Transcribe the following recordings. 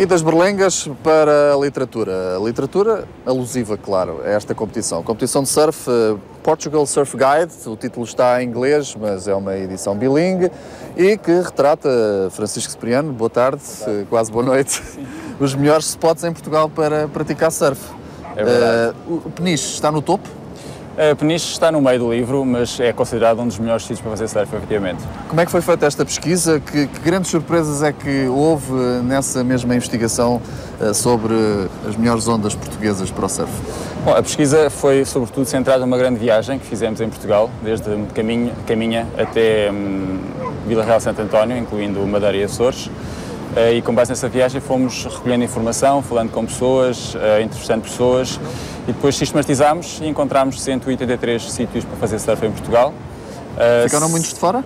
E das berlengas para a literatura. A literatura alusiva, claro, a esta competição. Competição de surf, Portugal Surf Guide, o título está em inglês, mas é uma edição bilingue, e que retrata, Francisco Cipriano, boa tarde, quase boa noite, os melhores spots em Portugal para praticar surf. É verdade. O Peniche está no topo? Peniche está no meio do livro, mas é considerado um dos melhores sítios para fazer surf, efetivamente. Como é que foi feita esta pesquisa? Que grandes surpresas é que houve nessa mesma investigação sobre as melhores ondas portuguesas para o surf? Bom, a pesquisa foi sobretudo centrada numa grande viagem que fizemos em Portugal, desde Caminha até Vila Real de Santo António, incluindo Madeira e Açores. E com base nessa viagem fomos recolhendo informação, falando com pessoas, entrevistando pessoas, e depois sistematizámos e encontramos 183 sítios para fazer surf em Portugal. Ficaram muitos de fora?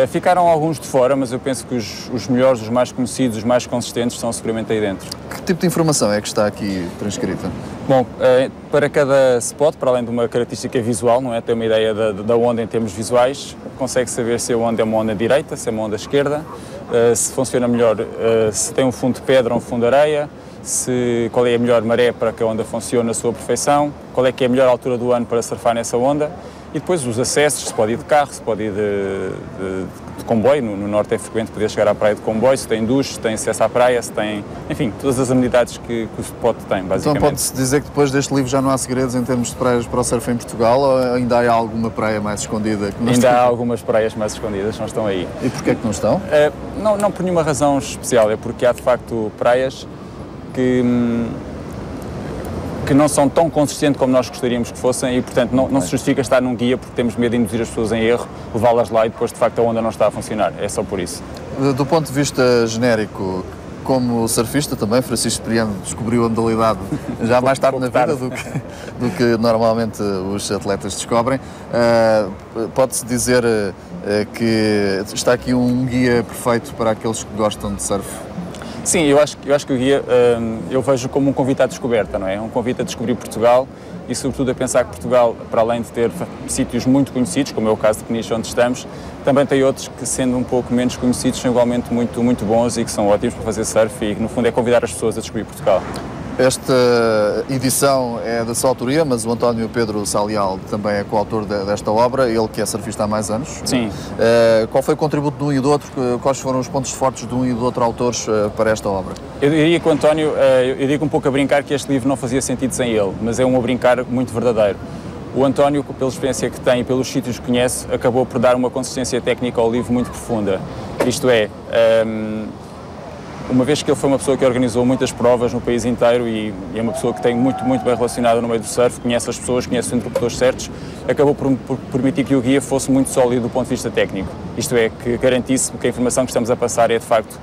Ficaram alguns de fora, mas eu penso que os melhores, os mais conhecidos, os mais consistentes estão seguramente aí dentro. Que tipo de informação é que está aqui transcrita? Bom, para cada spot, para além de uma característica visual, não é? Ter uma ideia da onda em termos visuais, consegue saber se a onda é uma onda direita, se é uma onda esquerda, se funciona melhor, se tem um fundo de pedra ou um fundo de areia, qual é a melhor maré para que a onda funcione na sua perfeição, qual é que é a melhor altura do ano para surfar nessa onda, e depois os acessos, se pode ir de carro, se pode ir de comboio, no norte é frequente poder chegar à praia de comboio, se tem duche, se tem acesso à praia, se tem, enfim, todas as amenidades que o spot tem, basicamente. Então pode-se dizer que depois deste livro já não há segredos em termos de praias para o surf em Portugal, ou ainda há alguma praia mais escondida? Ainda há algumas praias mais escondidas, não estão aí. E porquê é que não estão? Não por nenhuma razão especial, é porque há de facto praias que não são tão consistentes como nós gostaríamos que fossem e, portanto, não se justifica estar num guia porque temos medo de induzir as pessoas em erro, levá-las lá e depois, de facto, a onda não está a funcionar. É só por isso. Do ponto de vista genérico, como surfista também, Francisco Cipriano descobriu a modalidade já mais tarde na vida do que normalmente os atletas descobrem. Pode-se dizer que está aqui um guia perfeito para aqueles que gostam de surf? Sim, eu acho que o guia eu vejo como um convite à descoberta, não é? Um convite a descobrir Portugal e, sobretudo, a pensar que Portugal, para além de ter sítios muito conhecidos, como é o caso de Peniche, onde estamos, também tem outros que, sendo um pouco menos conhecidos, são igualmente muito, muito bons e que são ótimos para fazer surf e, no fundo, é convidar as pessoas a descobrir Portugal. Esta edição é da sua autoria, mas o António Pedro Salial também é coautor desta obra, ele que é surfista há mais anos. Sim. Qual foi o contributo de um e do outro? Quais foram os pontos fortes de um e do outro autores para esta obra? Eu diria que o António, eu digo um pouco a brincar que este livro não fazia sentido sem ele, mas é um a brincar muito verdadeiro. O António, pela experiência que tem e pelos sítios que conhece, acabou por dar uma consistência técnica ao livro muito profunda. Isto é, uma vez que ele foi uma pessoa que organizou muitas provas no país inteiro e é uma pessoa que tem muito bem relacionada no meio do surf, conhece as pessoas, conhece os interlocutores certos, acabou por permitir que o guia fosse muito sólido do ponto de vista técnico. Isto é, que garantisse que a informação que estamos a passar é de facto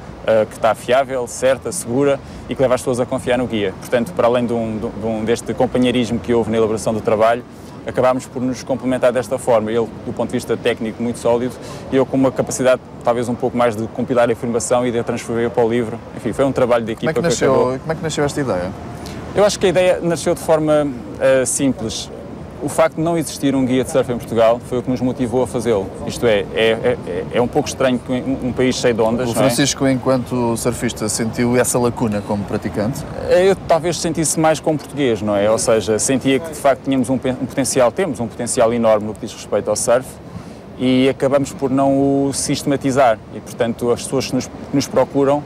que está fiável, certa, segura e que leva as pessoas a confiar no guia. Portanto, para além deste companheirismo que houve na elaboração do trabalho, acabámos por nos complementar desta forma, ele do ponto de vista técnico muito sólido e eu com uma capacidade talvez um pouco mais de compilar a informação e de a transferir para o livro. Enfim, foi um trabalho de equipa Como é que nasceu esta ideia? Eu acho que a ideia nasceu de forma simples. O facto de não existir um guia de surf em Portugal foi o que nos motivou a fazê-lo. Isto é um pouco estranho que um país cheio de ondas. O Francisco, enquanto surfista, sentiu essa lacuna como praticante? Eu talvez sentisse mais como português, não é? Ou seja, sentia que de facto tínhamos temos um potencial enorme no que diz respeito ao surf e acabamos por não o sistematizar e, portanto, as pessoas que nos procuram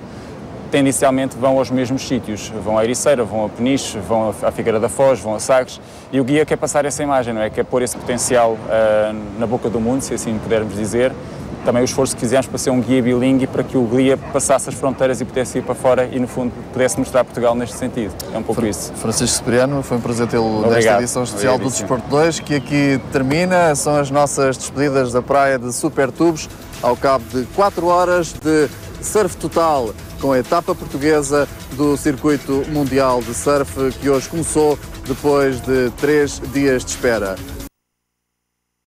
tendencialmente vão aos mesmos sítios, vão à Ericeira, vão a Peniche, vão à Figueira da Foz, vão a Sagres e o guia quer passar essa imagem, não é? Quer pôr esse potencial na boca do mundo, se assim pudermos dizer. Também o esforço que fizemos para ser um guia bilingue para que o guia passasse as fronteiras e pudesse ir para fora e, no fundo, pudesse mostrar Portugal neste sentido. É um pouco isso. Francisco Cipriano, foi um prazer tê-lo nesta edição especial do Desporto 2, que aqui termina. São as nossas despedidas da praia de Supertubos, ao cabo de 4 horas de surf total, com a etapa portuguesa do Circuito Mundial de Surf, que hoje começou depois de 3 dias de espera.